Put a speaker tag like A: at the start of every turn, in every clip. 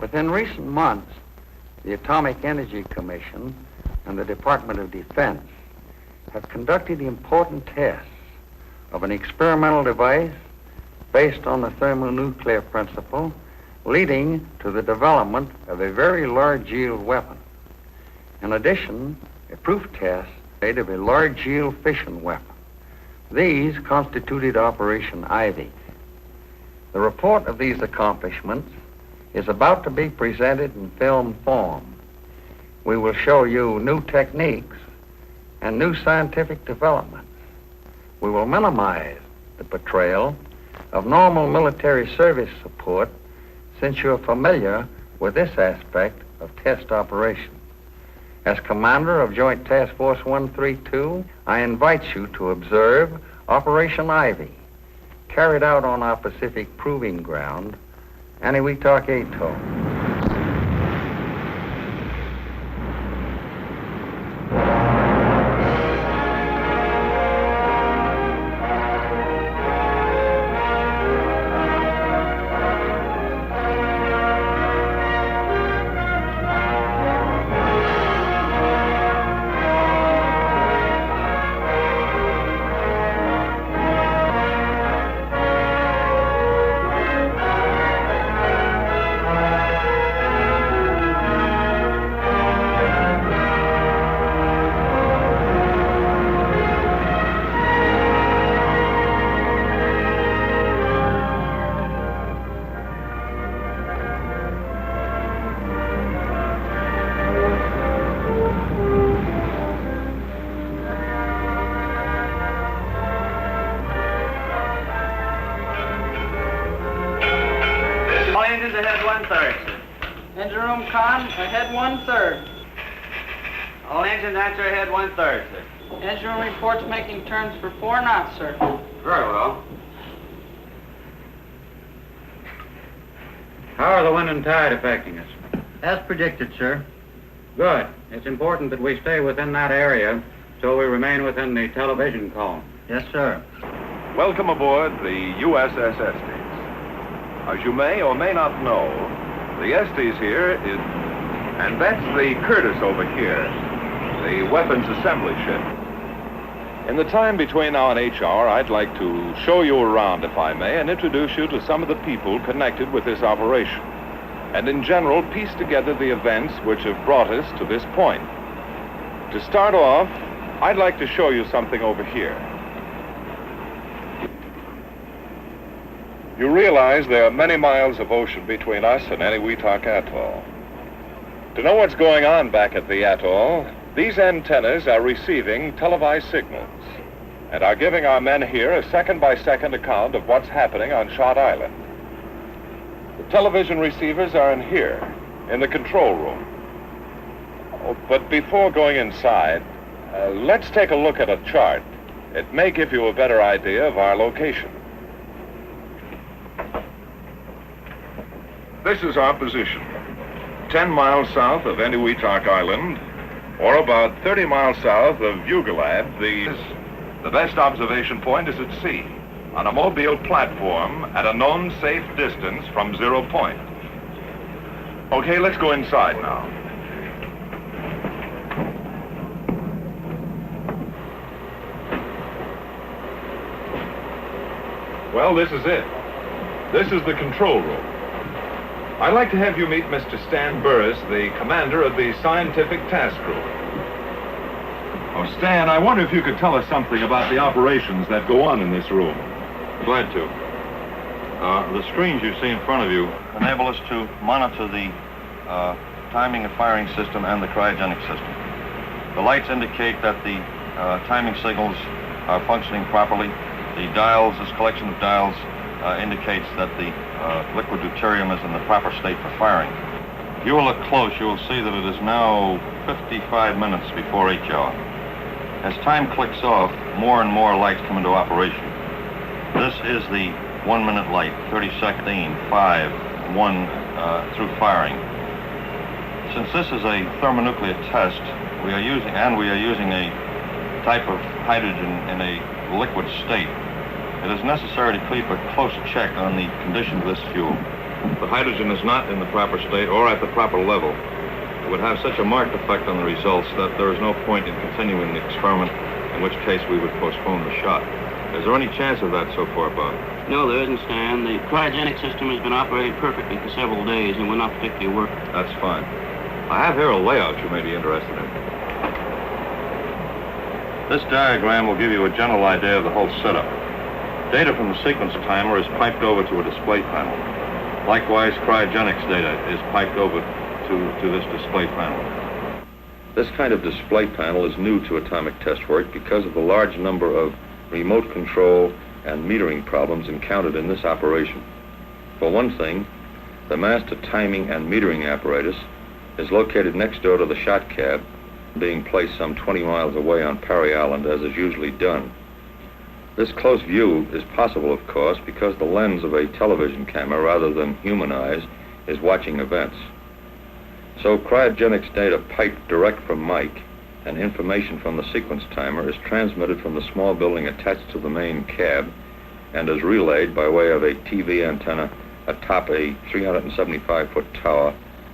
A: Within recent months, the Atomic Energy Commission and the Department of Defense have conducted important tests of an experimental device based on the thermonuclear principle, leading to the development of a very large-yield weapon. In addition, a proof test made of a large-yield fission weapon. These constituted Operation Ivy. The report of these accomplishments is about to be presented in film form. We will show you new techniques and new scientific developments. We will minimize the portrayal of normal military service support, since you're familiar with this aspect of test operations. As commander of Joint Task Force 132, I invite you to observe Operation Ivy, carried out on our Pacific Proving Ground, Aniwetok Atoll.
B: Ahead 1/3, sir.
C: Engine room con, ahead 1/3.
B: All engines answer ahead 1/3, sir.
C: Engine room reports making turns for 4 knots, sir.
B: Very well.
D: How are the wind and tide affecting us?
E: As predicted, sir.
D: Good. It's important that we stay within that area so we remain within the television cone.
E: Yes, sir.
F: Welcome aboard the USS Estes. As you may or may not know, the Estes here is, and that's the Curtis over here, the weapons assembly ship. In the time between now and H-hour, I'd like to show you around, if I may, and introduce you to some of the people connected with this operation, and in general, piece together the events which have brought us to this point. To start off, I'd like to show you something over here. You realize there are many miles of ocean between us and Aniwetok Atoll. To know what's going on back at the atoll, these antennas are receiving televised signals and are giving our men here a second-by-second account of what's happening on Shot Island. The television receivers are in here, in the control room. Oh, but before going inside, let's take a look at a chart. It may give you a better idea of our location. This is our position, 10 miles south of Aniwetok Island, or about 30 miles south of Ugalad. The best observation point is at sea, on a mobile platform at a known safe distance from 0 point. Okay, let's go inside now. Well, this is it. This is the control room. I'd like to have you meet Mr. Stan Burris, the commander of the scientific task group. Oh, Stan, I wonder if you could tell us something about the operations that go on in this room.
G: Glad to. The screens you see in front of you enable us to monitor the timing and firing system and the cryogenic system. The lights indicate that the timing signals are functioning properly. The dials, this collection of dials, indicates that the liquid deuterium is in the proper state for firing. If you will look close, you will see that it is now 55 minutes before H-hour. As time clicks off, more and more lights come into operation. This is the 1-minute light, 30 seconds, 5, 1 through firing. Since this is a thermonuclear test, we are using a type of hydrogen in a liquid state. It is necessary to keep a close check on the condition of this fuel. The hydrogen is not in the proper state or at the proper level. It would have such a marked effect on the results that there is no point in continuing the experiment, in which case we would postpone the shot. Is there any chance of that so far, Bob?
H: No, there isn't, Stan. The cryogenic system has been operating perfectly for several days, and we're not particularly working.
G: That's fine. I have here a layout you may be interested in. This diagram will give you a general idea of the whole setup. Data from the sequence timer is piped over to a display panel. Likewise, cryogenics data is piped over to this display panel. This kind of display panel is new to atomic test work because of the large number of remote control and metering problems encountered in this operation. For one thing, the master timing and metering apparatus is located next door to the shot cab, being placed some 20 miles away on Parry Island, as is usually done. This close view is possible, of course, because the lens of a television camera, rather than human eyes, is watching events. So cryogenics data piped direct from Mike and information from the sequence timer is transmitted from the small building attached to the main cab and is relayed by way of a TV antenna atop a 375-foot tower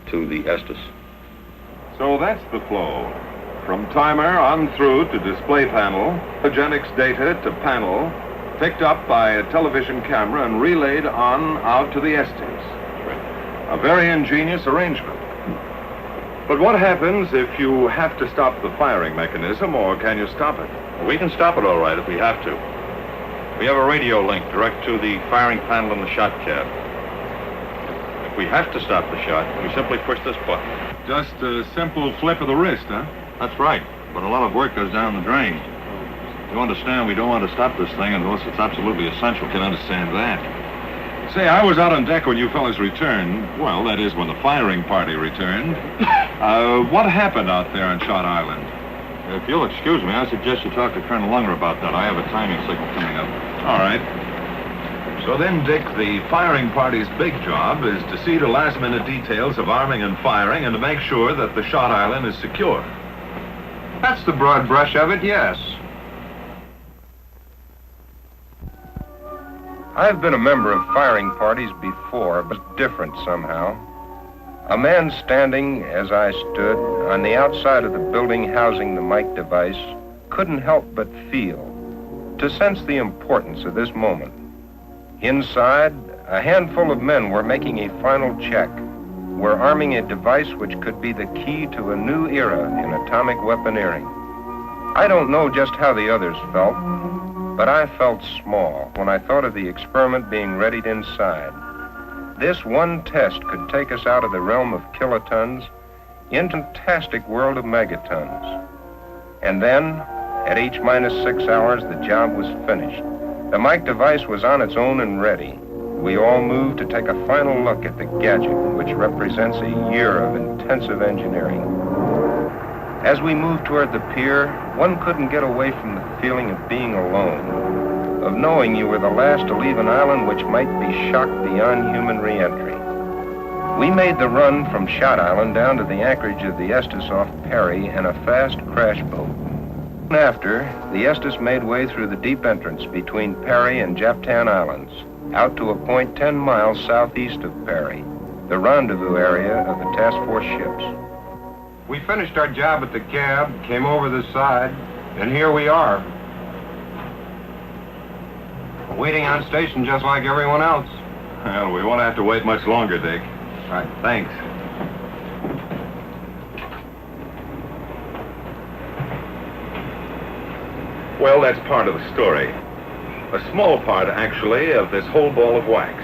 G: to the Estes.
F: So that's the flow. From timer on through to display panel, cryogenics data to panel, picked up by a television camera and relayed on out to the Estes. A very ingenious arrangement. But what happens if you have to stop the firing mechanism, or can you stop it?
G: We can stop it all right if we have to. We have a radio link direct to the firing panel in the shot cab. If we have to stop the shot, we simply push this button.
F: Just a simple flip of the wrist, huh?
G: That's right, but a lot of work goes down the drain. You understand we don't want to stop this thing unless it's absolutely essential.
F: Can understand that. Say, I was out on deck when you fellas returned. Well, that is when the firing party returned. What happened out there on Shot Island?
G: If you'll excuse me, I suggest you talk to Colonel Lunger about that. I have a timing signal coming up.
F: All right. So then, Dick, the firing party's big job is to see to last-minute details of arming and firing and to make sure that the Shot Island is secure.
A: That's the broad brush of it, yes.
I: I've been a member of firing parties before, but different somehow. A man standing, as I stood, on the outside of the building housing the mic device couldn't help but feel, to sense the importance of this moment. Inside, a handful of men were making a final check. We're arming a device which could be the key to a new era in atomic weaponeering. I don't know just how the others felt, but I felt small when I thought of the experiment being readied inside. This one test could take us out of the realm of kilotons into a fantastic world of megatons. And then, at H-6 hours, the job was finished. The mic device was on its own and ready. We all moved to take a final look at the gadget, which represents a year of intensive engineering. As we moved toward the pier, one couldn't get away from the feeling of being alone, of knowing you were the last to leave an island which might be shocked beyond human re-entry. We made the run from Shot Island down to the anchorage of the Estes off Parry in a fast crash boat. After, the Estes made way through the deep entrance between Parry and Japtan Islands, out to a point 10 miles southeast of Parry, the rendezvous area of the task force ships. We finished our job at the cab, came over the side, and here we are. Waiting on station just like everyone else.
F: Well, we won't have to wait much longer, Dick.
I: All right, thanks.
F: Well, that's part of the story. A small part, actually, of this whole ball of wax.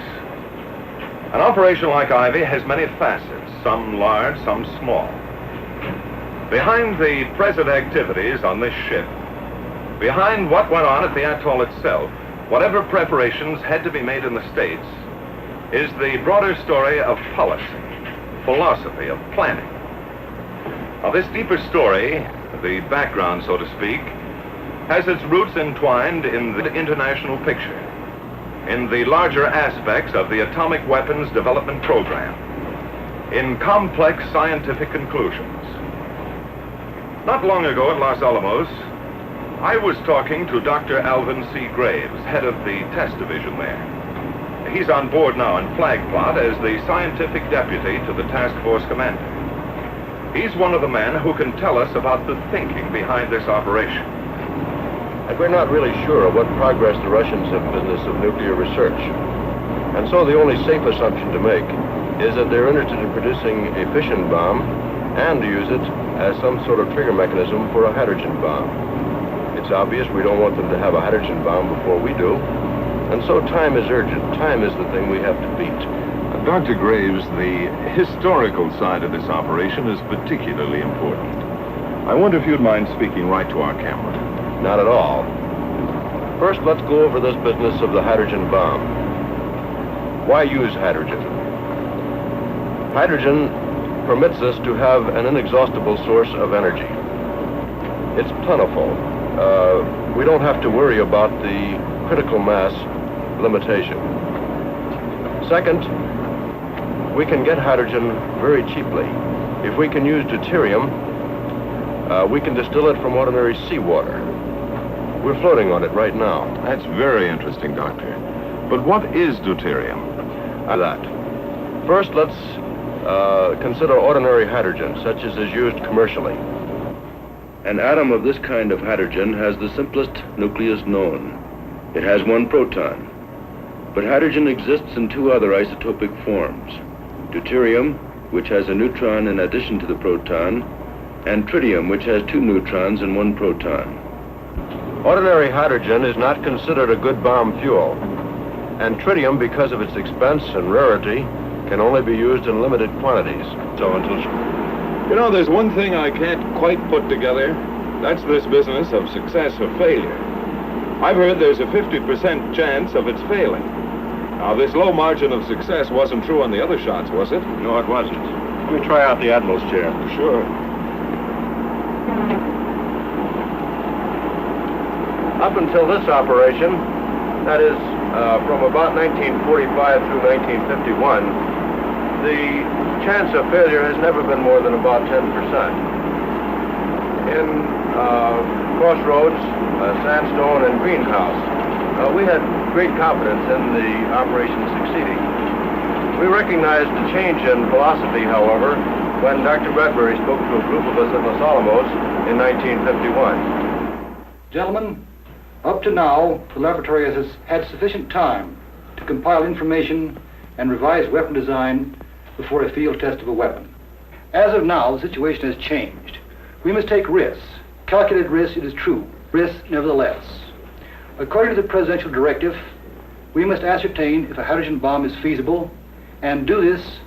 F: An operation like Ivy has many facets, some large, some small. Behind the present activities on this ship, behind what went on at the atoll itself, whatever preparations had to be made in the States, is the broader story of policy, philosophy, of planning. Now, this deeper story, the background, so to speak, has its roots entwined in the international picture, in the larger aspects of the atomic weapons development program, in complex scientific conclusions. Not long ago at Los Alamos, I was talking to Dr. Alvin C. Graves, head of the test division there. He's on board now in Flag Plot as the scientific deputy to the task force commander. He's one of the men who can tell us about the thinking behind this operation.
J: And we're not really sure of what progress the Russians have in the business of nuclear research. And so the only safe assumption to make is that they're interested in producing a fission bomb and to use it as some sort of trigger mechanism for a hydrogen bomb. It's obvious we don't want them to have a hydrogen bomb before we do. And so time is urgent. Time is the thing we have to beat.
F: Dr. Graves, the historical side of this operation is particularly important. I wonder if you'd mind speaking right to our camera.
J: Not at all. First, let's go over this business of the hydrogen bomb. Why use hydrogen? Hydrogen permits us to have an inexhaustible source of energy. It's plentiful. We don't have to worry about the critical mass limitation. Second, we can get hydrogen very cheaply. If we can use deuterium, we can distill it from ordinary seawater. We're floating on it right now.
F: That's very interesting, Doctor. But what is deuterium?
J: That. First, let's consider ordinary hydrogen, such as is used commercially. An atom of this kind of hydrogen has the simplest nucleus known. It has one proton. But hydrogen exists in two other isotopic forms. Deuterium, which has a neutron in addition to the proton, and tritium, which has two neutrons and one proton. Ordinary hydrogen is not considered a good bomb fuel, and tritium, because of its expense and rarity, can only be used in limited quantities.
F: You know, there's one thing I can't quite put together. That's this business of success or failure. I've heard there's a 50% chance of its failing. Now, this low margin of success wasn't true on the other shots, was it?
J: No, it wasn't. Let me try out the Admiral's chair.
F: Sure.
J: Up until this operation, that is, from about 1945 through 1951, the chance of failure has never been more than about 10%. In Crossroads, Sandstone, and Greenhouse, we had great confidence in the operation succeeding. We recognized the change in philosophy, however, when Dr. Bradbury spoke to a group of us at Los Alamos in 1951.
K: Gentlemen, up to now, the laboratory has had sufficient time to compile information and revise weapon design before a field test of a weapon. As of now, the situation has changed. We must take risks. Calculated risks, it is true. Risks, nevertheless. According to the presidential directive, we must ascertain if a hydrogen bomb is feasible and do this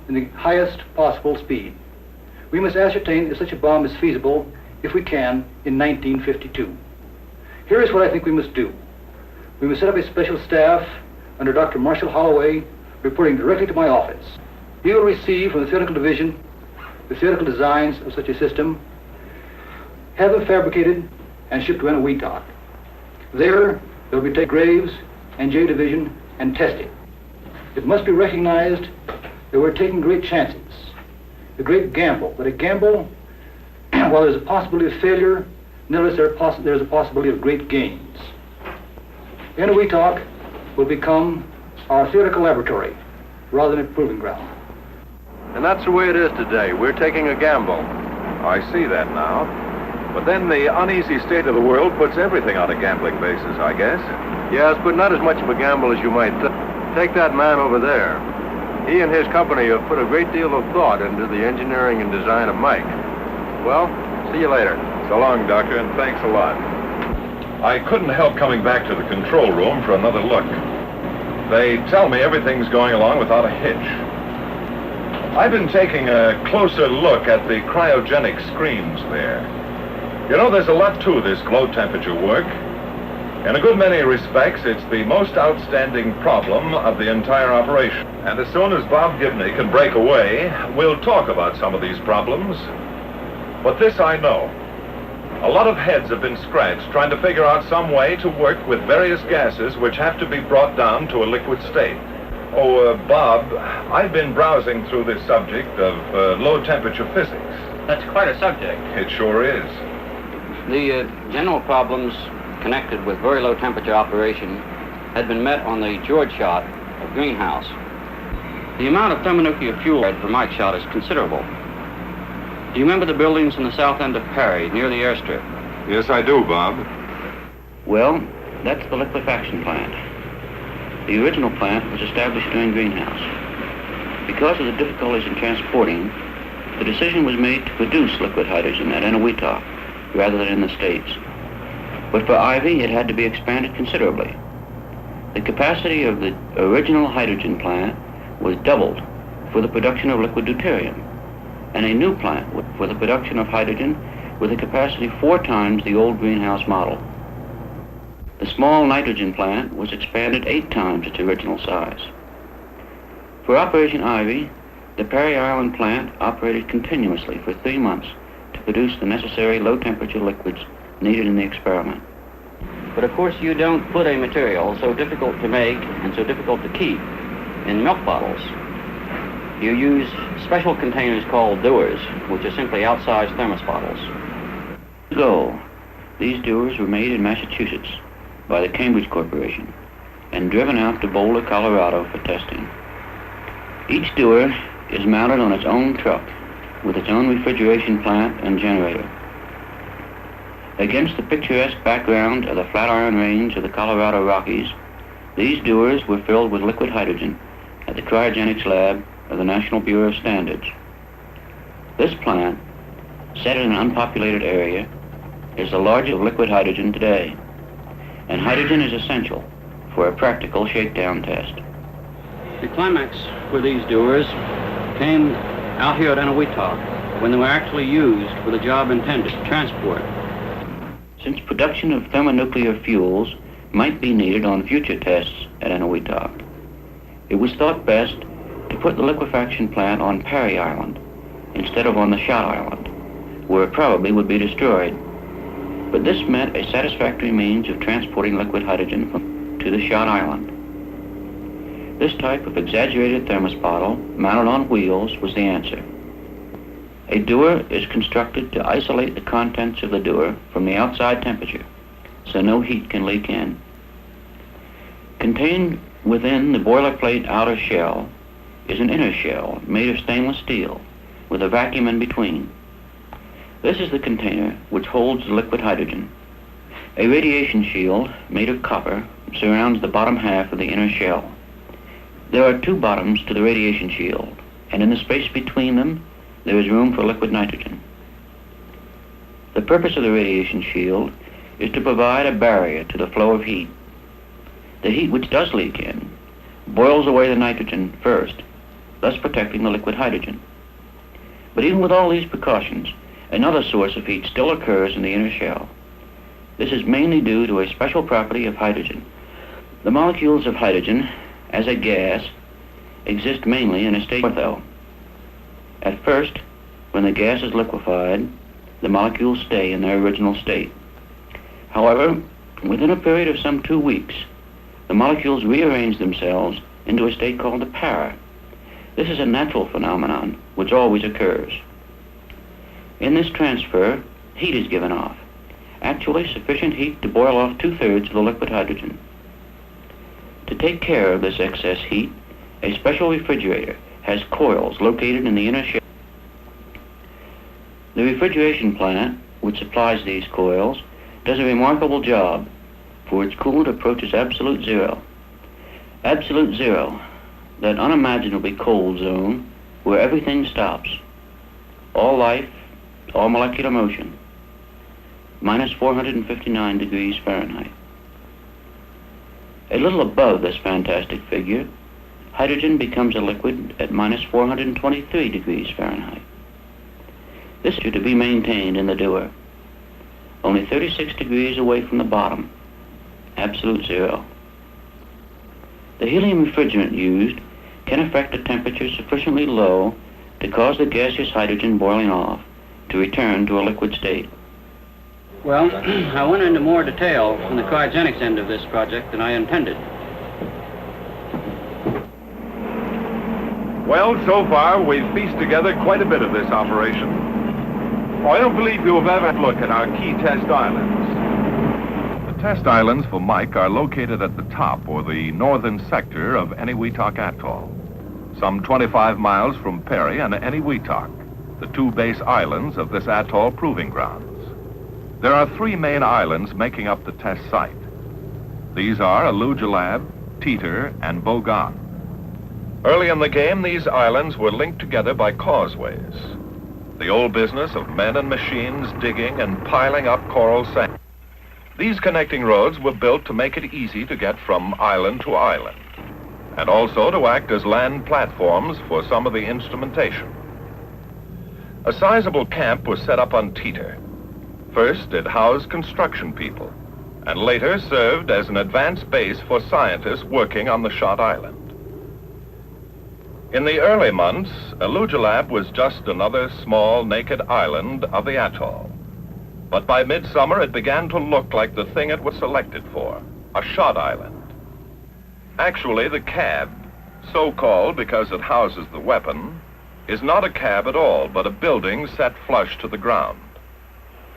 K: in the highest possible speed. We must ascertain if such a bomb is feasible, if we can, in 1952. Here is what I think we must do. We must set up a special staff under Dr. Marshall Holloway, reporting directly to my office. He will receive from the theoretical division the theoretical designs of such a system, have them fabricated, and shipped to Enowetok. There, they'll be taken to Graves and J Division and tested. It must be recognized that we're taking great chances, a great gamble. But a gamble, while there's a possibility of failure, nevertheless there's a possibility of great gains. Enowetok will become our theoretical laboratory rather than a proving ground.
J: And that's the way it is today. We're taking a gamble.
F: I see that now. But then the uneasy state of the world puts everything on a gambling basis, I guess.
J: Yes, but not as much of a gamble as you might take that man over there. He and his company have put a great deal of thought into the engineering and design of Mike. Well, see you later.
F: So long, Doctor, and thanks a lot. I couldn't help coming back to the control room for another look. They tell me everything's going along without a hitch. I've been taking a closer look at the cryogenic screens there. You know, there's a lot to this low temperature work. In a good many respects, it's the most outstanding problem of the entire operation. And as soon as Bob Gibney can break away, we'll talk about some of these problems. But this I know. A lot of heads have been scratched trying to figure out some way to work with various gases which have to be brought down to a liquid state. Oh, Bob, I've been browsing through this subject of low temperature physics.
H: That's quite a subject.
F: It sure is.
H: The general problems connected with very low temperature operation had been met on the George shot greenhouse. The amount of thermonuclear fuel for my shot is considerable. Do you remember the buildings in the south end of Perry, near the airstrip?
F: Yes, I do, Bob.
H: Well, that's the liquefaction plant. The original plant was established during greenhouse. Because of the difficulties in transporting, the decision was made to produce liquid hydrogen at Enowetok rather than in the States. But for Ivy, it had to be expanded considerably. The capacity of the original hydrogen plant was doubled for the production of liquid deuterium, and a new plant for the production of hydrogen with a capacity 4 times the old greenhouse model. The small nitrogen plant was expanded 8 times its original size. For Operation Ivy, the Perry Island plant operated continuously for 3 months to produce the necessary low-temperature liquids needed in the experiment. But of course, you don't put a material so difficult to make and so difficult to keep in milk bottles. You use special containers called dewars, which are simply outsized thermos bottles. These dewars were made in Massachusetts by the Cambridge Corporation and driven out to Boulder, Colorado for testing. Each dewar is mounted on its own truck with its own refrigeration plant and generator. Against the picturesque background of the Flatiron Range of the Colorado Rockies, these dewars were filled with liquid hydrogen at the cryogenics lab of the National Bureau of Standards. This plant, set in an unpopulated area, is the largest of liquid hydrogen today, and hydrogen is essential for a practical shakedown test. The climax for these dewars came out here at Enowetok when they were actually used for the job intended, transport. Since production of thermonuclear fuels might be needed on future tests at Enowetok, it was thought best to put the liquefaction plant on Perry Island instead of on the Shot Island, where it probably would be destroyed. But this meant a satisfactory means of transporting liquid hydrogen to the Shot Island. This type of exaggerated thermos bottle mounted on wheels was the answer. A dewar is constructed to isolate the contents of the dewar from the outside temperature, so no heat can leak in. Contained within the boilerplate outer shell is an inner shell made of stainless steel with a vacuum in between. This is the container which holds the liquid hydrogen. A radiation shield made of copper surrounds the bottom half of the inner shell. There are 2 bottoms to the radiation shield, and in the space between them, there is room for liquid nitrogen. The purpose of the radiation shield is to provide a barrier to the flow of heat. The heat which does leak in boils away the nitrogen first, thus protecting the liquid hydrogen. But even with all these precautions, another source of heat still occurs in the inner shell. This is mainly due to a special property of hydrogen. The molecules of hydrogen, as a gas, exist mainly in a state ortho. At first, when the gas is liquefied, the molecules stay in their original state. However, within a period of some 2 weeks, the molecules rearrange themselves into a state called the para. This is a natural phenomenon which always occurs. In this transfer, heat is given off, actually sufficient heat to boil off 2/3 of the liquid hydrogen. To take care of this excess heat, a special refrigerator has coils located in the inner shell. The refrigeration plant, which supplies these coils, does a remarkable job, for its coolant approaches absolute zero. Absolute zero, that unimaginably cold zone where everything stops. All life, all molecular motion. Minus 459 degrees Fahrenheit. A little above this fantastic figure, hydrogen becomes a liquid at minus 423 degrees Fahrenheit. This is to be maintained in the dewar, only 36 degrees away from the bottom, absolute zero. The helium refrigerant used can affect a temperature sufficiently low to cause the gaseous hydrogen boiling off to return to a liquid state. Well, I went into more detail on the cryogenics end of this project than I intended.
F: Well, so far, we've pieced together quite a bit of this operation. Oh, I don't believe you have ever looked at our key test islands. The Test islands for Mike are located at the top or the northern sector of Eniwetok Atoll, some 25 miles from Perry and Eniwetok, the two base islands of this atoll proving grounds. There are three main islands making up the test site. These are Alujilab, Teeter, and Bogan. Early in the game, these islands were linked together by causeways, the old business of men and machines digging and piling up coral sand. These connecting roads were built to make it easy to get from island to island, and also to act as land platforms for some of the instrumentation. A sizable camp was set up on Teeter. First, it housed construction people, and later served as an advanced base for scientists working on the shot island. In the early months, Alujilab was just another small, naked island of the atoll. But by midsummer, it began to look like the thing it was selected for, a shot island. Actually, the cab, so called because it houses the weapon, is not a cab at all, but a building set flush to the ground.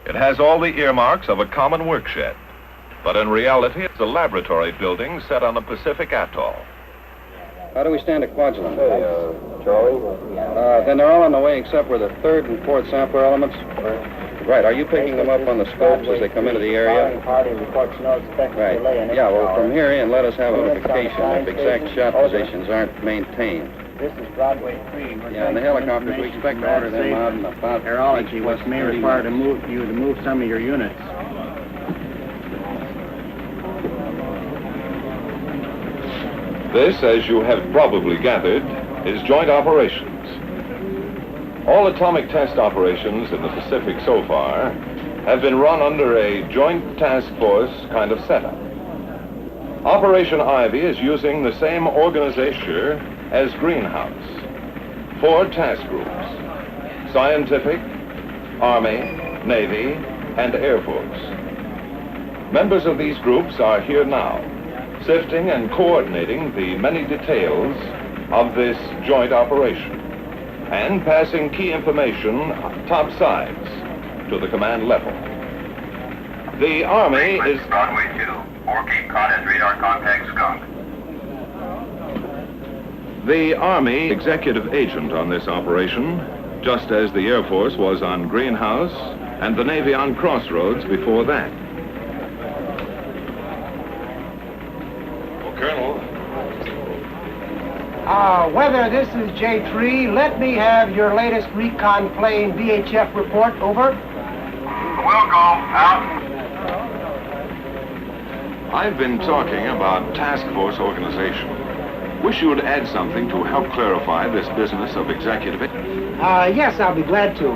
F: It has all the earmarks of a common workshed, but in reality, it's a laboratory building set on a Pacific atoll.
D: How do we stand at Kwajalein?
J: Charlie?
D: Then they're all on the way except for the third and fourth sampler elements? Right, are you picking them up on the scopes as they come into the area? Right, yeah, well, from here in, let us have a notification if exact shot positions aren't maintained.
L: This is Broadway 3.
D: Yeah, and the helicopters, we expect to order them out in about...
L: Aerology, which may require you to move some of your units.
F: This, as you have probably gathered, is joint operations. All atomic test operations in the Pacific so far have been run under a joint task force kind of setup. Operation Ivy is using the same organization as Greenhouse. 4 task groups: Scientific, Army, Navy, and Air Force. Members of these groups are here now, sifting and coordinating the many details of this joint operation and passing key information topsides to the command level. The Army is...
M: Broadway 2, 4 Cape Cod has radar contact skunk.
F: The Army executive agent on this operation, just as the Air Force was on Greenhouse and the Navy on Crossroads before that. Well, Colonel.
L: Weather, this is J3. Let me have your latest recon plane VHF report. Over.
M: We'll go. Out.
F: I've been talking about task force organization. Wish you would add something to help clarify this business of executive.
L: Yes, I'll be glad to.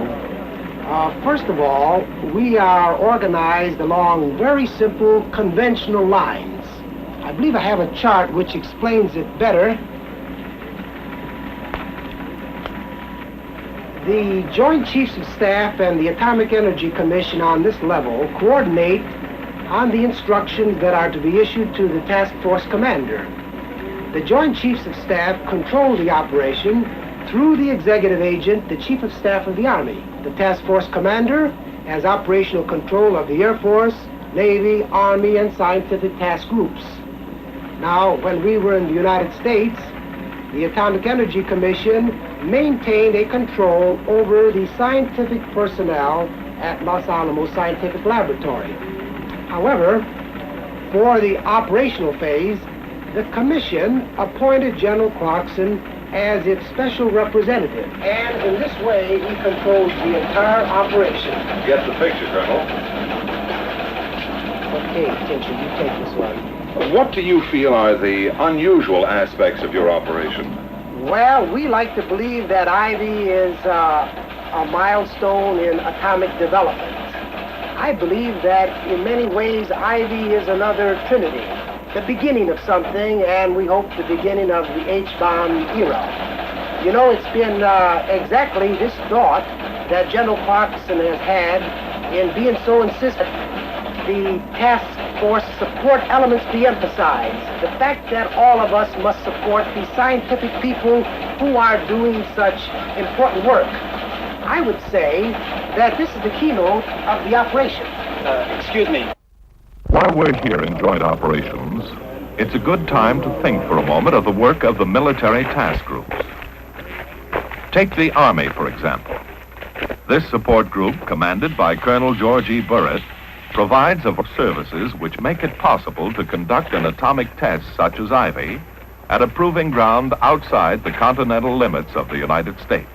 L: First of all, we are organized along very simple, conventional lines. I believe I have a chart which explains it better. The Joint Chiefs of Staff and the Atomic Energy Commission on this level coordinate on the instructions that are to be issued to the task force commander. The Joint Chiefs of Staff control the operation through the executive agent, the Chief of Staff of the Army. The task force commander has operational control of the Air Force, Navy, Army, and scientific task groups. Now, when we were in the United States, the Atomic Energy Commission maintained a control over the scientific personnel at Los Alamos Scientific Laboratory. However, for the operational phase, the Commission appointed General Clarkson as its special representative, and in this way, he controls the entire operation.
F: Get the picture, Colonel.
L: Okay, attention, you take this one.
F: What do you feel are the unusual aspects of your operation?
L: Well, we like to believe that Ivy is a milestone in atomic development. I believe that in many ways Ivy is another Trinity, the beginning of something, and we hope the beginning of the H-bomb era. You know, it's been exactly this thought that General Clarkson has had in being so insistent the task force support elements be emphasized. The fact that all of us must support the scientific people who are doing such important work. I would say that this is the keynote of the operation.
B: Excuse me.
F: While we're here in joint operations, it's a good time to think for a moment of the work of the military task groups. Take the Army, for example. This support group, commanded by Colonel George E. Burritt, provides of services which make it possible to conduct an atomic test such as Ivy at a proving ground outside the continental limits of the United States.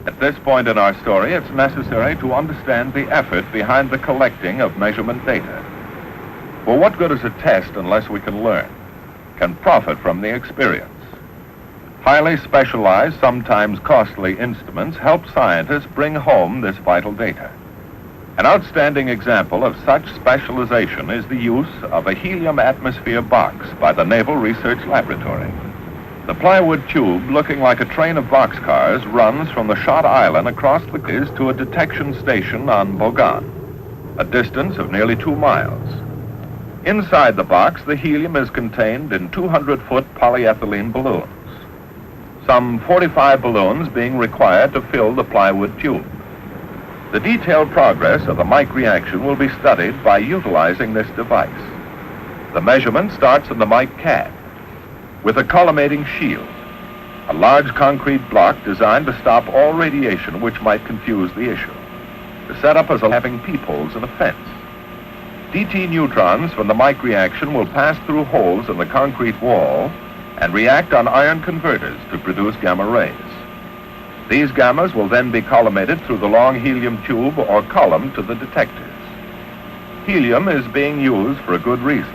F: At this point in our story, it's necessary to understand the effort behind the collecting of measurement data. For what good is a test unless we can learn, can profit from the experience? Highly specialized, sometimes costly instruments help scientists bring home this vital data. An outstanding example of such specialization is the use of a helium atmosphere box by the Naval Research Laboratory. The plywood tube, looking like a train of boxcars, runs from the shot island across the Keys to a detection station on Bogan, a distance of nearly 2 miles. Inside the box, the helium is contained in 200-foot polyethylene balloons, some 45 balloons being required to fill the plywood tube. The detailed progress of the Mike reaction will be studied by utilizing this device. The measurement starts in the Mike cab with a collimating shield, a large concrete block designed to stop all radiation which might confuse the issue. The setup is having peepholes in a fence. DT neutrons from the Mike reaction will pass through holes in the concrete wall and react on iron converters to produce gamma rays. These gammas will then be collimated through the long helium tube or column to the detectors. Helium is being used for a good reason.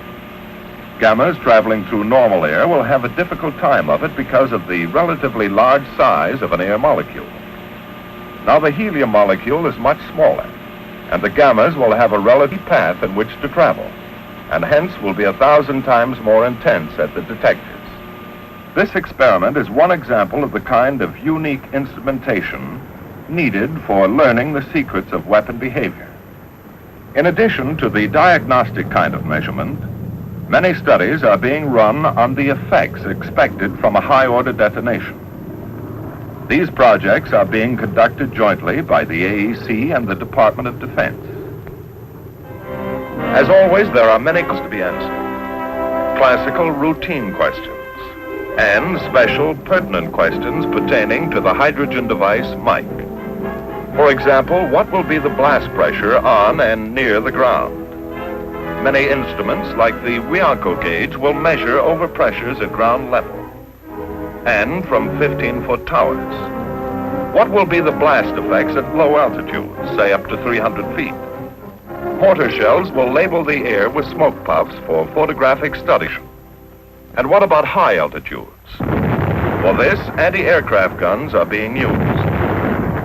F: Gammas traveling through normal air will have a difficult time of it because of the relatively large size of an air molecule. Now the helium molecule is much smaller, and the gammas will have a relative path in which to travel, and hence will be 1,000 times more intense at the detectors. This experiment is one example of the kind of unique instrumentation needed for learning the secrets of weapon behavior. In addition to the diagnostic kind of measurement, many studies are being run on the effects expected from a high-order detonation. These projects are being conducted jointly by the AEC and the Department of Defense. As always, there are many questions to be answered. Classical routine questions and special pertinent questions pertaining to the hydrogen device Mike. For example, what will be the blast pressure on and near the ground? Many instruments, like the Wianco gauge, will measure overpressures at ground level and from 15-foot towers. What will be the blast effects at low altitudes, say up to 300 feet? Mortar shells will label the air with smoke puffs for photographic study. And what about high altitudes? For this, anti-aircraft guns are being used.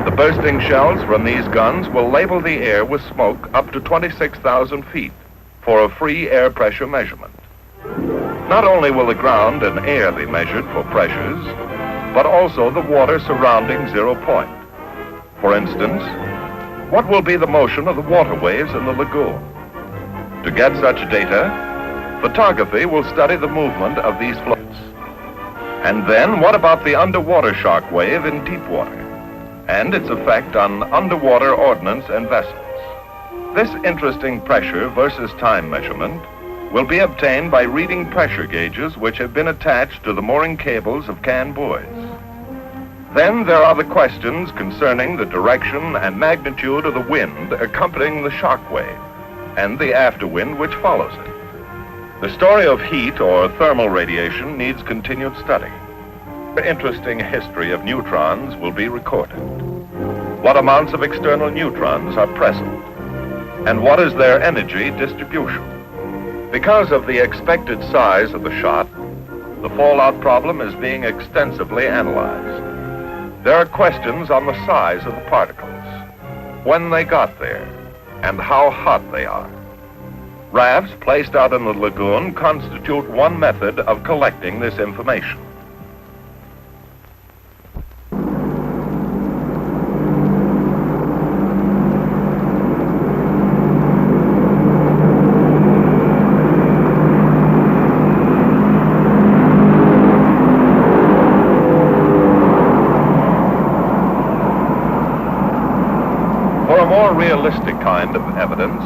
F: The bursting shells from these guns will label the air with smoke up to 26,000 feet for a free air pressure measurement. Not only will the ground and air be measured for pressures, but also the water surrounding 0 point. For instance, what will be the motion of the water waves in the lagoon? To get such data, photography will study the movement of these floats. And then what about the underwater shock wave in deep water and its effect on underwater ordnance and vessels? This interesting pressure versus time measurement will be obtained by reading pressure gauges which have been attached to the mooring cables of can buoys. Then there are the questions concerning the direction and magnitude of the wind accompanying the shock wave and the afterwind which follows it. The story of heat or thermal radiation needs continued study. The interesting history of neutrons will be recorded. What amounts of external neutrons are present? And what is their energy distribution? Because of the expected size of the shot, the fallout problem is being extensively analyzed. There are questions on the size of the particles, when they got there, and how hot they are. Rafts placed out in the lagoon constitute one method of collecting this information. For a more realistic kind of evidence,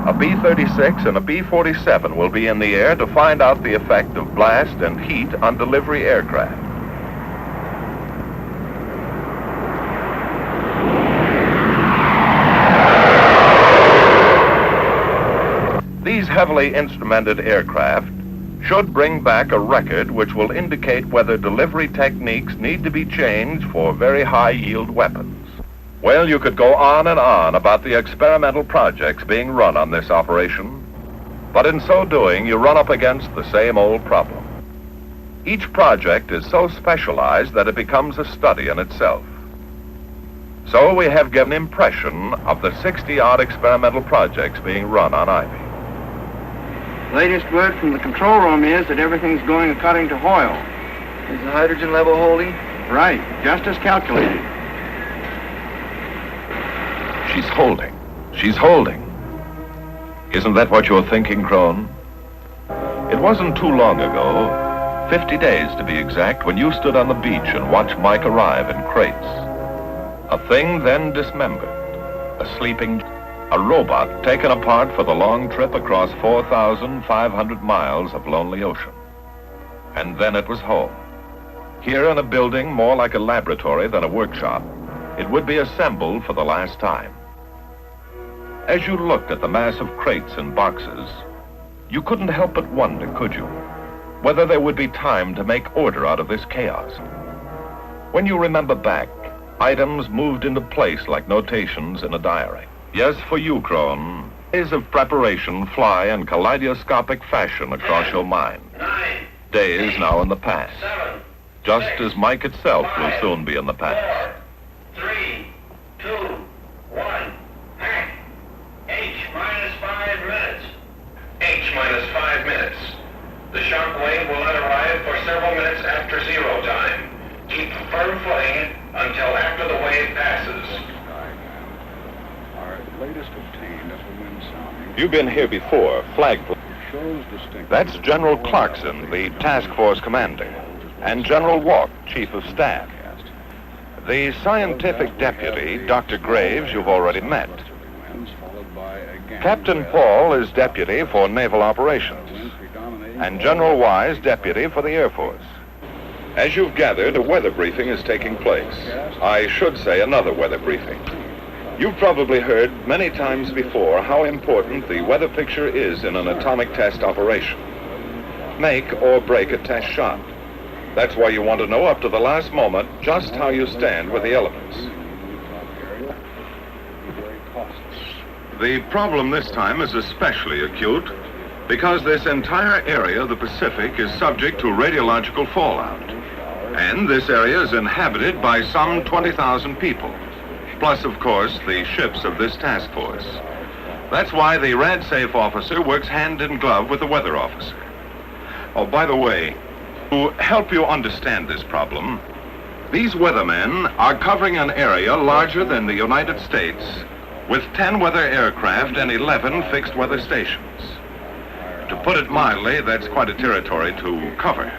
F: a B-36 and a B-47 will be in the air to find out the effect of blast and heat on delivery aircraft. These heavily instrumented aircraft should bring back a record which will indicate whether delivery techniques need to be changed for very high-yield weapons. Well, you could go on and on about the experimental projects being run on this operation, but in so doing, you run up against the same old problem. Each project is so specialized that it becomes a study in itself. So we have given an impression of the 60-odd experimental projects being run on Ivy.
N: Latest word from the control room is that everything's going according to Hoyle. Is the hydrogen level holding? Right, just as calculated.
F: She's holding. She's holding. Isn't that what you're thinking, Crone? It wasn't too long ago, 50 days to be exact, when you stood on the beach and watched Mike arrive in crates. A thing then dismembered. A sleeping... A robot taken apart for the long trip across 4,500 miles of lonely ocean. And then it was home. Here in a building more like a laboratory than a workshop, it would be assembled for the last time. As you looked at the mass of crates and boxes, you couldn't help but wonder, could you, whether there would be time to make order out of this chaos. When you remember back, items moved into place like notations in a diary. Yes, for you, Crone, days of preparation fly in kaleidoscopic fashion across your mind. Days now in the past, just as Mike itself will soon be in the past.
M: 3, 2, 1, act. H minus 5 minutes. H minus 5 minutes. The shock wave will not arrive for several minutes after 0 time. Keep firm footing until after the wave passes.
F: You've been here before, flag. That's General Clarkson, the task force commander, and General Walk, chief of staff. The scientific deputy, Dr. Graves, you've already met. Captain Paul is deputy for naval operations, and General Wise, deputy for the Air Force. As you've gathered, a weather briefing is taking place. I should say another weather briefing. You've probably heard many times before how important the weather picture is in an atomic test operation. Make or break a test shot. That's why you want to know up to the last moment just how you stand with the elements. The problem this time is especially acute because this entire area of the Pacific is subject to radiological fallout. And this area is inhabited by some 20,000 people. Plus, of course, the ships of this task force. That's why the RadSafe officer works hand in glove with the weather officer. Oh, by the way, to help you understand this problem, these weathermen are covering an area larger than the United States with 10 weather aircraft and 11 fixed weather stations. To put it mildly, that's quite a territory to cover.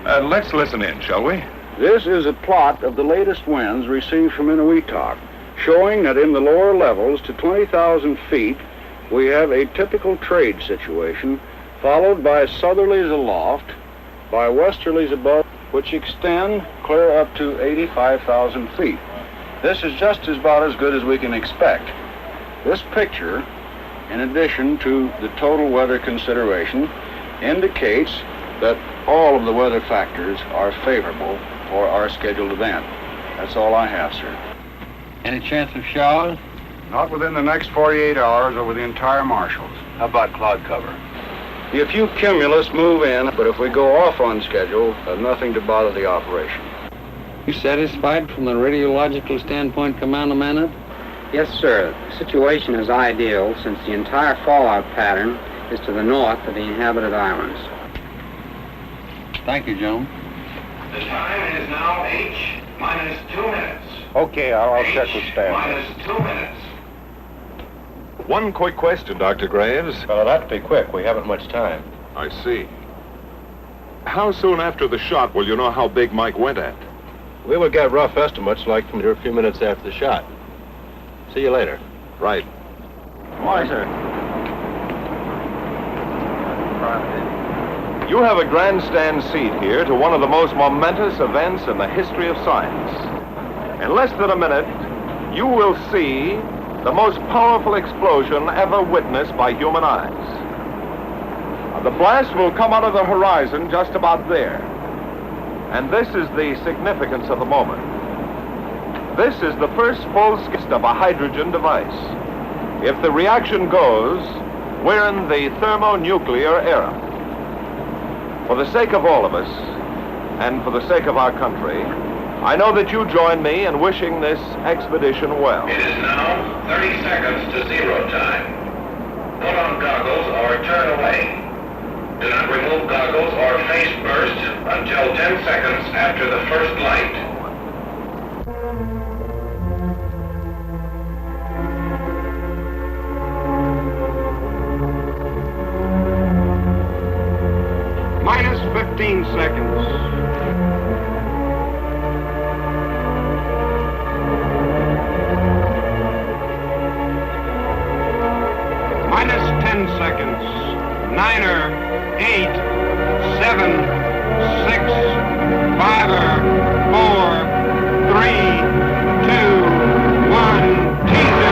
F: Let's listen in, shall we?
O: This is a plot of the latest winds received from Inuitak, showing that in the lower levels to 20,000 feet, we have a typical trade situation, followed by southerlies aloft, by westerlies above, which extend clear up to 85,000 feet. This is just about as good as we can expect. This picture, in addition to the total weather consideration, indicates that all of the weather factors are favorable for our scheduled event. That's all I have, sir.
E: Any chance of showers?
P: Not within the next 48 hours over the entire marshals.
G: How about cloud cover?
O: Be a few cumulus move in, but if we go off on schedule, nothing to bother the operation.
E: You satisfied from the radiological standpoint, Commander Maynard?
Q: Yes, sir. The situation is ideal since the entire fallout pattern is to the north of the inhabited islands.
E: Thank you, gentlemen.
M: The time is now H minus 2 minutes.
I: Okay, I'll check with Stan.
M: Minus 2 minutes.
F: One quick question, Dr. Graves.
J: Well, that'd be quick. We haven't much time.
F: I see. How soon after the shot will you know how big Mike went at?
J: We will get rough estimates like from a few minutes after the shot. See you later.
F: Right.
E: Why, sir?
F: You have a grandstand seat here to one of the most momentous events in the history of science. In less than a minute, you will see the most powerful explosion ever witnessed by human eyes. The blast will come out of the horizon just about there. And this is the significance of the moment. This is the first full skit of a hydrogen device. If the reaction goes, we're in the thermonuclear era. For the sake of all of us, and for the sake of our country, I know that you join me in wishing this expedition well.
M: It is now 30 seconds to 0 time. Put on goggles or turn away. Do not remove goggles or face burst until 10 seconds after the first light.
P: Minus 15 seconds. Minus 10 seconds. 9, 8, 7, 6, 5, 4, 3, 2, 1, T0.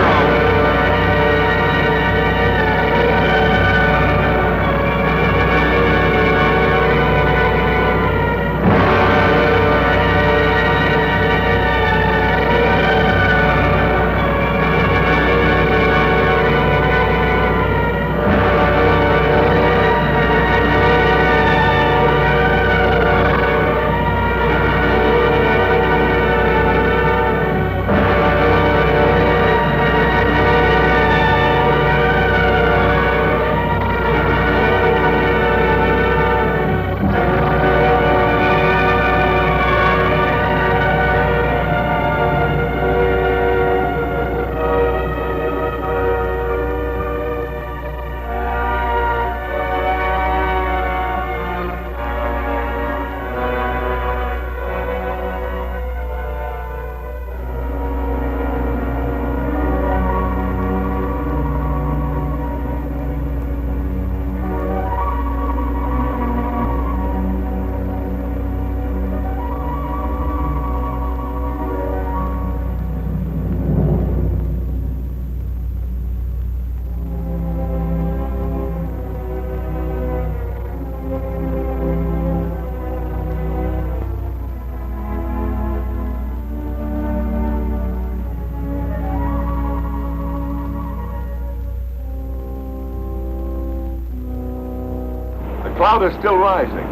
F: The cloud is still rising.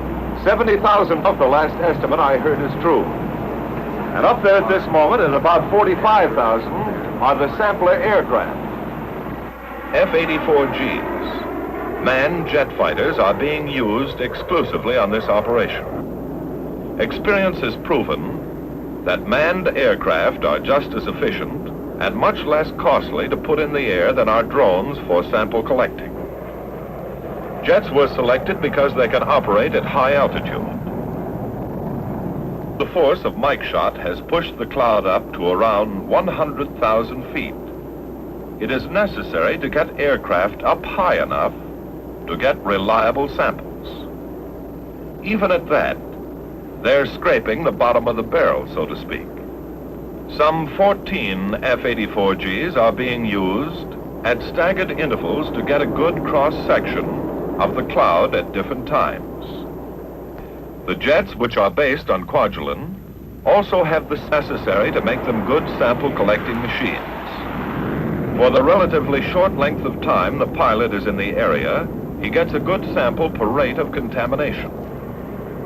F: 70,000 of the last estimate I heard is true. And up there at this moment at about 45,000 are the sampler aircraft.
I: F-84Gs, manned jet fighters, are being used exclusively on this operation. Experience has proven that manned aircraft are just as efficient and much less costly to put in the air than our drones for sample collecting. Jets were selected because they can operate at high altitude. The force of Mike's shot has pushed the cloud up to around 100,000 feet. It is necessary to get aircraft up high enough to get reliable samples. Even at that, they're scraping the bottom of the barrel, so to speak. Some 14 F-84Gs are being used at staggered intervals to get a good cross-section of the cloud at different times.
F: The jets, which are based on quadrillin, also have the necessary to make them good sample collecting machines. For the relatively short length of time the pilot is in the area, he gets a good sample per rate of contamination.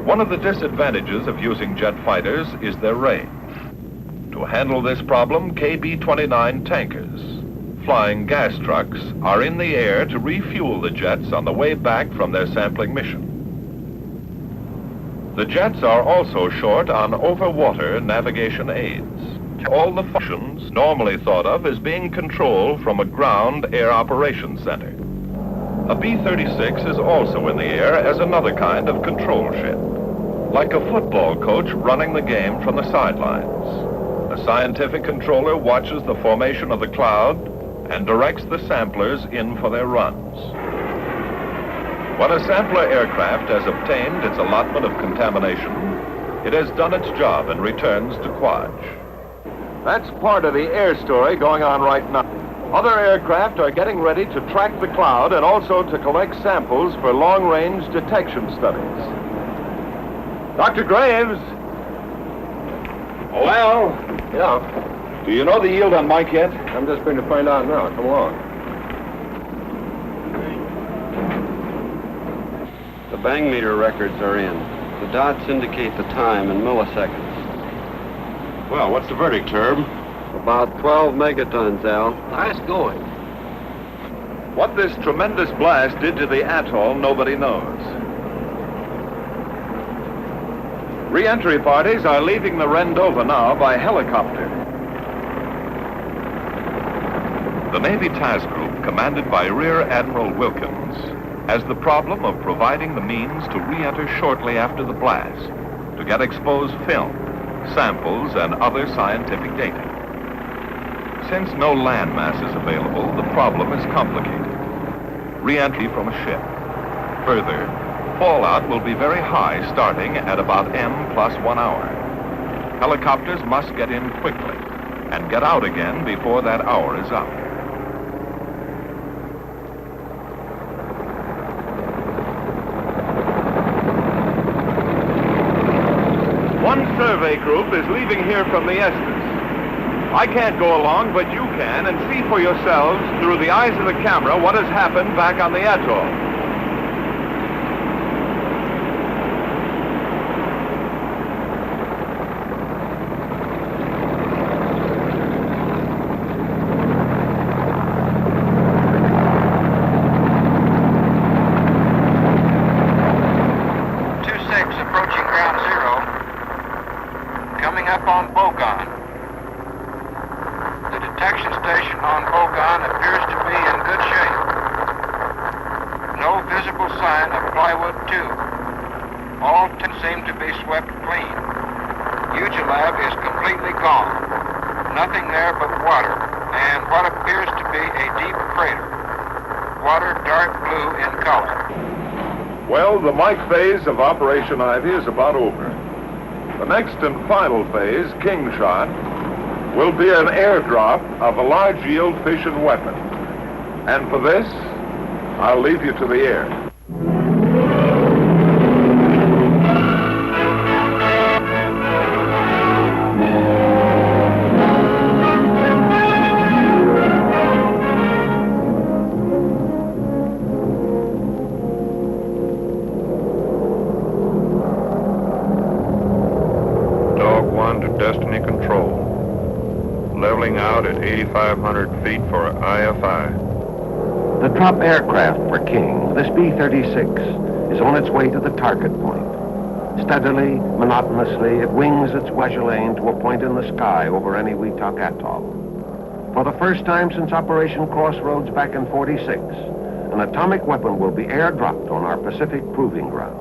F: One of the disadvantages of using jet fighters is their range. To handle this problem, KB-29 tankers, flying gas trucks, are in the air to refuel the jets on the way back from their sampling mission. The jets are also short on over-water navigation aids. All the functions normally thought of as being controlled from a ground air operations center. A B-36 is also in the air as another kind of control ship, like a football coach running the game from the sidelines. A scientific controller watches the formation of the cloud and directs the samplers in for their runs. When a sampler aircraft has obtained its allotment of contamination, it has done its job and returns to Quadge. That's part of the air story going on right now. Other aircraft are getting ready to track the cloud and also to collect samples for long-range detection studies. Dr. Graves?
I: Well? Yeah.
F: Do you know the yield on Mike yet?
I: I'm just going to find out now. Come along.
E: The bang meter records are in. The dots indicate the time in milliseconds.
G: Well, what's the verdict, Herb?
E: About 12 megatons, Al.
I: Nice going.
F: What this tremendous blast did to the atoll, nobody knows. Re-entry parties are leaving the Rendova now by helicopter. The Navy Task Group, commanded by Rear Admiral Wilkins, has the problem of providing the means to re-enter shortly after the blast, to get exposed film, samples, and other scientific data. Since no land mass is available, the problem is complicated. Re-entry from a ship. Further, fallout will be very high, starting at about M+1 hour. Helicopters must get in quickly and get out again before that hour is up. One survey group is leaving here from the Estes. I can't go along, but you can, and see for yourselves, through the eyes of the camera, what has happened back on the atoll.
N: Approaching ground zero. Coming up on Bogon. The detection station on Bogon appears to be in good shape. No visible sign of plywood tube. All seem to be swept clean. Ugilab is completely gone. Nothing there but water and what appears to be a deep crater. Water dark blue in color.
F: Well, the Mike phase of Operation Ivy is about over. The next and final phase, King Shot, will be an airdrop of a large yield fission weapon. And for this, I'll leave you to the air.
J: Destiny Control. Leveling out at 8,500 feet for IFI.
R: The drop aircraft for King, this B-36, is on its way to the target point. Steadily, monotonously, it wings its Wegelane to a point in the sky over Eniwetok Atoll. For the first time since Operation Crossroads back in '46, an atomic weapon will be airdropped on our Pacific proving ground.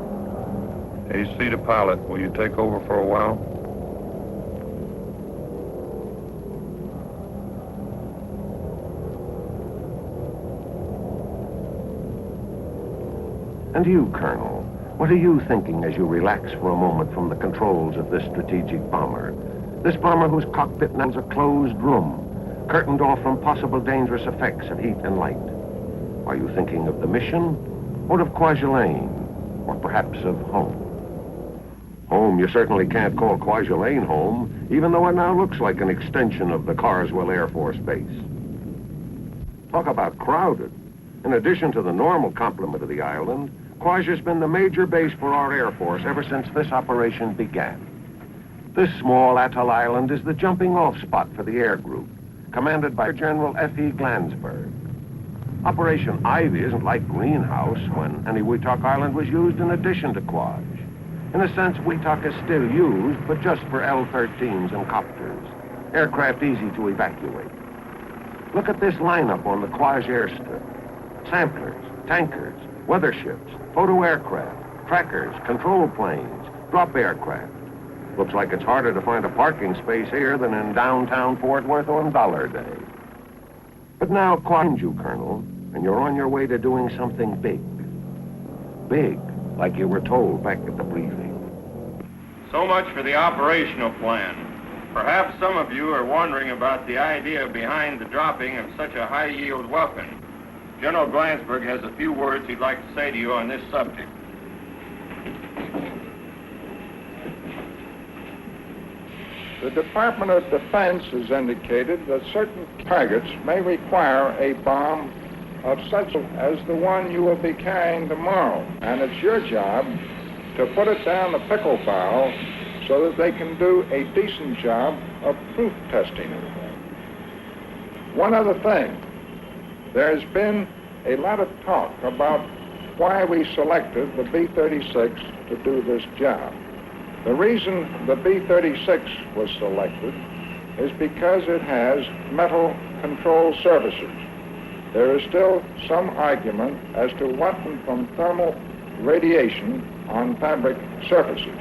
J: AC to pilot, will you take over for a while?
R: And you, Colonel, what are you thinking as you relax for a moment from the controls of this strategic bomber? This bomber whose cockpit now is a closed room, curtained off from possible dangerous effects of heat and light. Are you thinking of the mission, or of Kwajalein, or perhaps of home? Home you certainly can't call Kwajalein home, even though it now looks like an extension of the Carswell Air Force Base. Talk about crowded. In addition to the normal complement of the island, Kwaja's been the major base for our Air Force ever since this operation began. This small atoll island is the jumping-off spot for the air group, commanded by General F.E. Glansberg. Operation Ivy isn't like Greenhouse, when Eniwetok Island was used in addition to Kwaj. In a sense, Weetok is still used, but just for L-13s and copters, aircraft easy to evacuate. Look at this lineup on the Kwaj airstrip. Samplers, tankers, weather ships, photo aircraft, trackers, control planes, drop aircraft. Looks like it's harder to find a parking space here than in downtown Fort Worth on Dollar Day. But now, Kwaj you, Colonel, and you're on your way to doing something big. Big, like you were told back at the briefing.
G: So much for the operational plan. Perhaps some of you are wondering about the idea behind the dropping of such a high-yield weapon. General Glansberg has a few words he'd like to say to you on this subject.
O: The Department of Defense has indicated that certain targets may require a bomb of such as the one you will be carrying tomorrow. And it's your job to put it down the pickle barrel so that they can do a decent job of proof testing it. One other thing, there's been a lot of talk about why we selected the B-36 to do this job. The reason the B-36 was selected is because it has metal control surfaces. There is still some argument as to what from thermal radiation on fabric surfaces.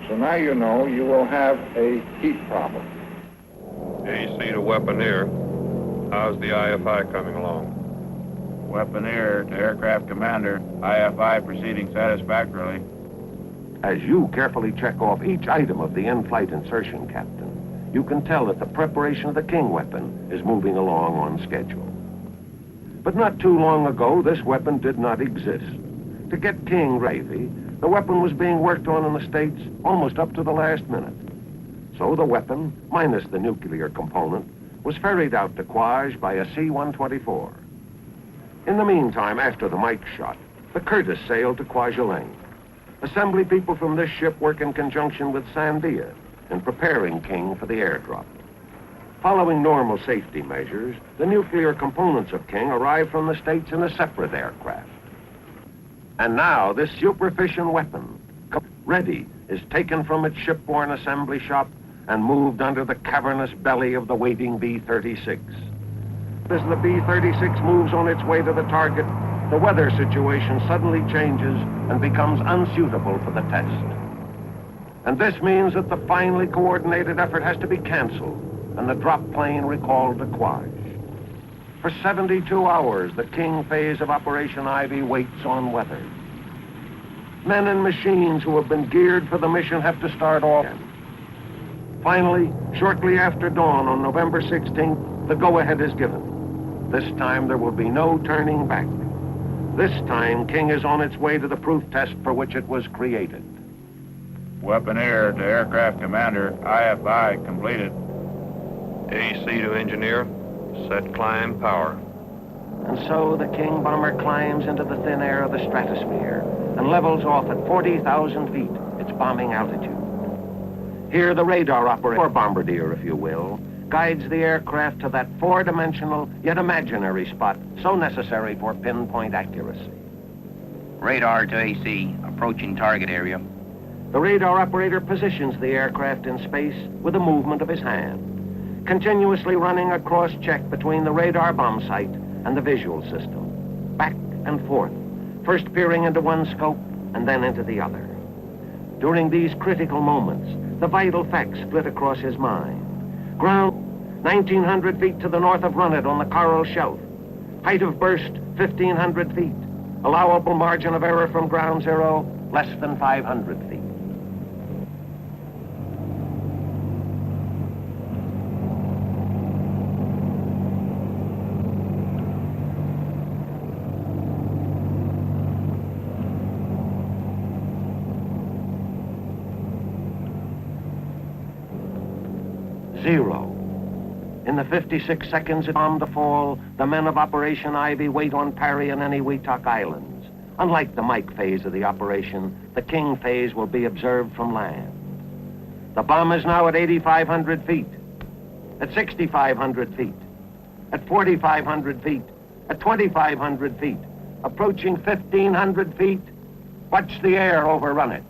O: So now you know you will have a heat problem.
J: AC to Weaponeer. How's the IFI coming along?
P: Weaponeer to aircraft commander. IFI proceeding satisfactorily.
R: As you carefully check off each item of the in-flight insertion, Captain, you can tell that the preparation of the King weapon is moving along on schedule. But not too long ago, this weapon did not exist. To get King ready, the weapon was being worked on in the States almost up to the last minute. So the weapon, minus the nuclear component, was ferried out to Kwaj by a C-124. In the meantime, after the Mike shot, the Curtis sailed to Kwajalein. Assembly people from this ship work in conjunction with Sandia in preparing King for the airdrop. Following normal safety measures, the nuclear components of King arrived from the States in a separate aircraft. And now this super-efficient weapon, ready, is taken from its shipborne assembly shop and moved under the cavernous belly of the waiting B-36. As the B-36 moves on its way to the target, the weather situation suddenly changes and becomes unsuitable for the test. And this means that the finely coordinated effort has to be canceled and the drop plane recalled to Kwaj. For 72 hours, the King phase of Operation Ivy waits on weather. Men and machines who have been geared for the mission have to start off again. Finally, shortly after dawn on November 16th, the go-ahead is given. This time there will be no turning back. This time, King is on its way to the proof test for which it was created.
P: Weaponeer to aircraft commander. IFI completed.
J: AC to engineer. Set climb power.
R: And so the King bomber climbs into the thin air of the stratosphere and levels off at 40,000 feet, its bombing altitude. Here the radar operator, or bombardier if you will, guides the aircraft to that four-dimensional yet imaginary spot so necessary for pinpoint accuracy.
Q: Radar to AC, approaching target area.
R: The radar operator positions the aircraft in space with a movement of his hand, continuously running a cross-check between the radar bomb sight and the visual system, back and forth, first peering into one scope and then into the other. During these critical moments, the vital facts flit across his mind. Ground, 1,900 feet to the north of Runnet on the Coral Shelf. Height of burst, 1,500 feet. Allowable margin of error from ground zero, less than 500 feet. 0. In the 56 seconds it bombed to fall, the men of Operation Ivy wait on Parry and Eniwetok Islands. Unlike the Mike phase of the operation, the King phase will be observed from land. The bomb is now at 8,500 feet, at 6,500 feet, at 4,500 feet, at 2,500 feet, approaching 1,500 feet. Watch the air overrun it.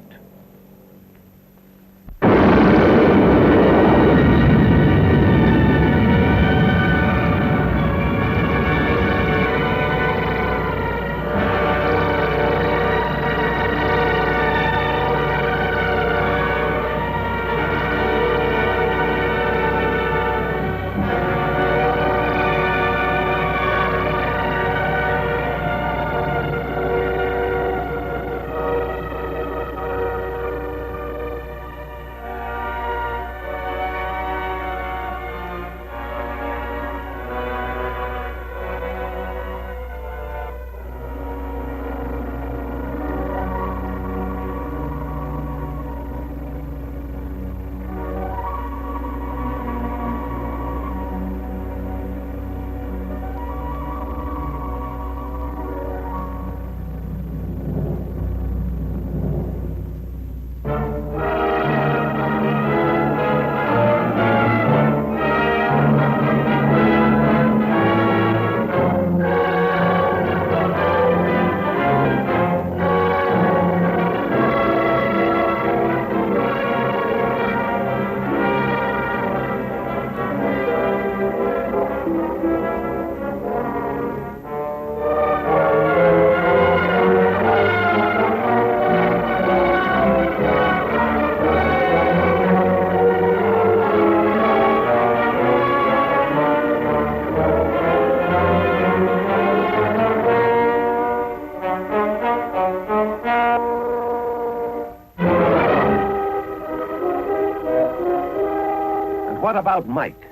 R: What about Mike?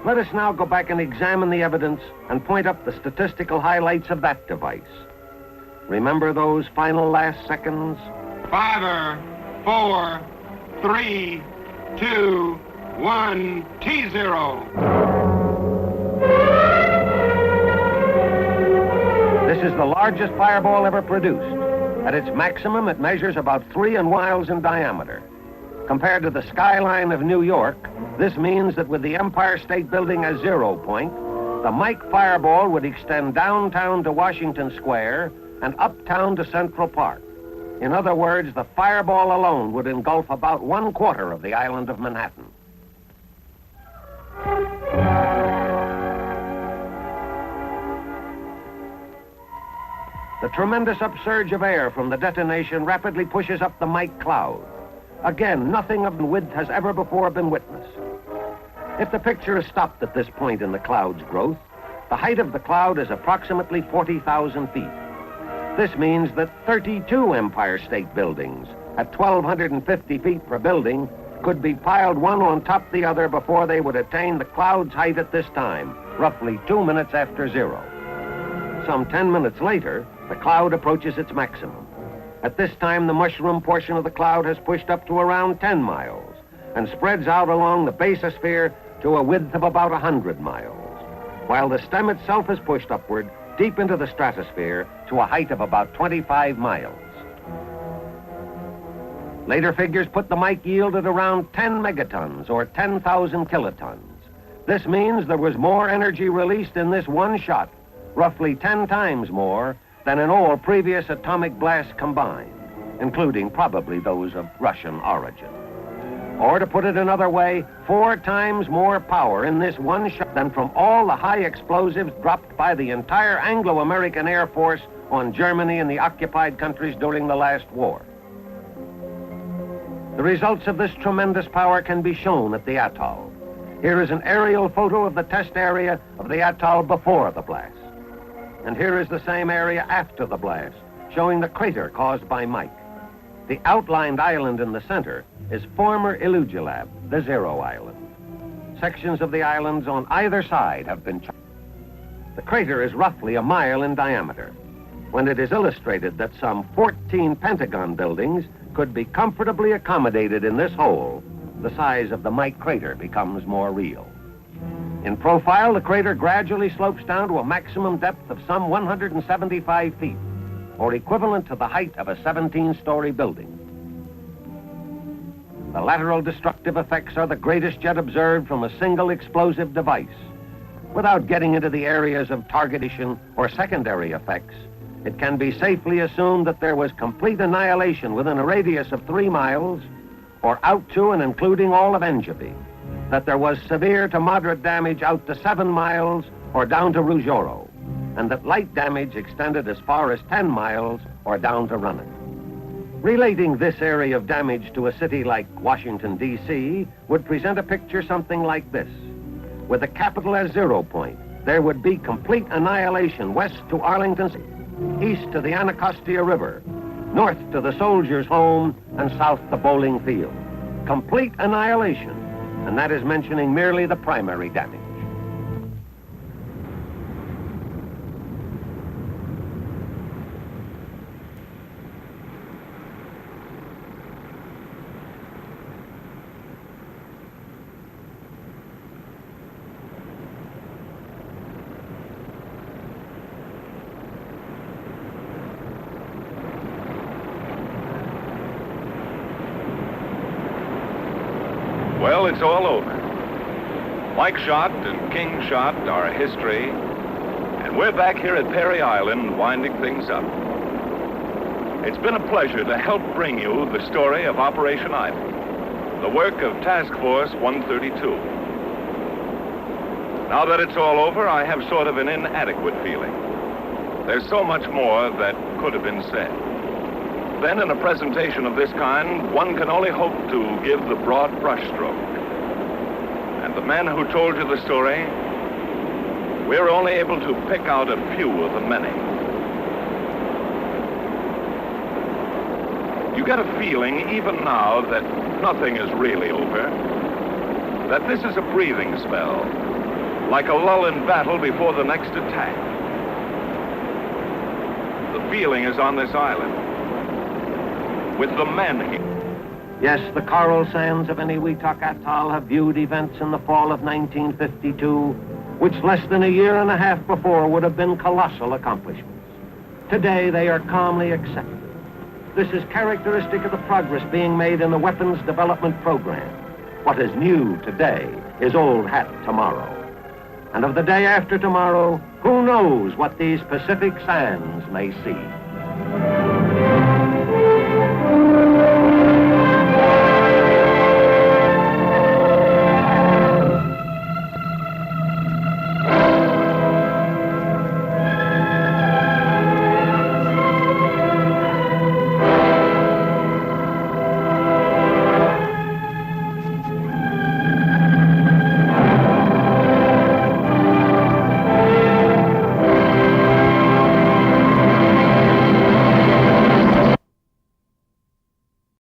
R: Let us now go back and examine the evidence and point up the statistical highlights of that device. Remember those final last seconds?
P: 5, 4, 3, 2, 1, T0.
R: This is the largest fireball ever produced. At its maximum, it measures about 3 miles in diameter. Compared to the skyline of New York, this means that with the Empire State Building as 0 point, the Mike fireball would extend downtown to Washington Square and uptown to Central Park. In other words, the fireball alone would engulf about 1/4 of the island of Manhattan. The tremendous upsurge of air from the detonation rapidly pushes up the Mike cloud. Again, nothing of the width has ever before been witnessed. If the picture is stopped at this point in the cloud's growth, the height of the cloud is approximately 40,000 feet. This means that 32 Empire State Buildings at 1,250 feet per building could be piled one on top of the other before they would attain the cloud's height at this time, roughly 2 minutes after 0. Some 10 minutes later, the cloud approaches its maximum. At this time, the mushroom portion of the cloud has pushed up to around 10 miles and spreads out along the basosphere to a width of about 100 miles, while the stem itself is pushed upward deep into the stratosphere to a height of about 25 miles. Later figures put the Mike yield at around 10 megatons or 10,000 kilotons. This means there was more energy released in this one shot, roughly 10 times more than in all previous atomic blasts combined, including probably those of Russian origin. Or to put it another way, 4 times more power in this one shot than from all the high explosives dropped by the entire Anglo-American Air Force on Germany and the occupied countries during the last war. The results of this tremendous power can be shown at the atoll. Here is an aerial photo of the test area of the atoll before the blast. And here is the same area after the blast, showing the crater caused by Mike. The outlined island in the center is former Illugelab, the 0 island. Sections of the islands on either side have been charted. The crater is roughly 1 mile in diameter. When it is illustrated that some 14 Pentagon buildings could be comfortably accommodated in this hole, the size of the Mike crater becomes more real. In profile, the crater gradually slopes down to a maximum depth of some 175 feet, or equivalent to the height of a 17-story building. The lateral destructive effects are the greatest yet observed from a single explosive device. Without getting into the areas of targetation or secondary effects, it can be safely assumed that there was complete annihilation within a radius of 3 miles, or out to and including all of Enjabie, that there was severe to moderate damage out to 7 miles or down to Ruggiero, and that light damage extended as far as 10 miles or down to Runnock. Relating this area of damage to a city like Washington, D.C. would present a picture something like this. With the capital as 0 point, there would be complete annihilation west to Arlington City, east to the Anacostia River, north to the Soldiers' Home, and south to Bowling Field. Complete annihilation, and that is mentioning merely the primary damage.
F: Well, it's all over. Mike shot and King shot are history, and we're back here at Perry Island winding things up. It's been a pleasure to help bring you the story of Operation Idle, the work of Task Force 132. Now that it's all over, I have sort of an inadequate feeling. There's so much more that could have been said. Then, in a presentation of this kind, one can only hope to give the broad brushstroke. And the men who told you the story, we're only able to pick out a few of the many. You get a feeling, even now, that nothing is really over, that this is a breathing spell, like a lull in battle before the next attack. The feeling is on this island, with the men here.
R: Yes, the coral sands of Eniwetok Atoll have viewed events in the fall of 1952, which less than a year and a half before would have been colossal accomplishments. Today, they are calmly accepted. This is characteristic of the progress being made in the weapons development program. What is new today is old hat tomorrow. And of the day after tomorrow, who knows what these Pacific sands may see?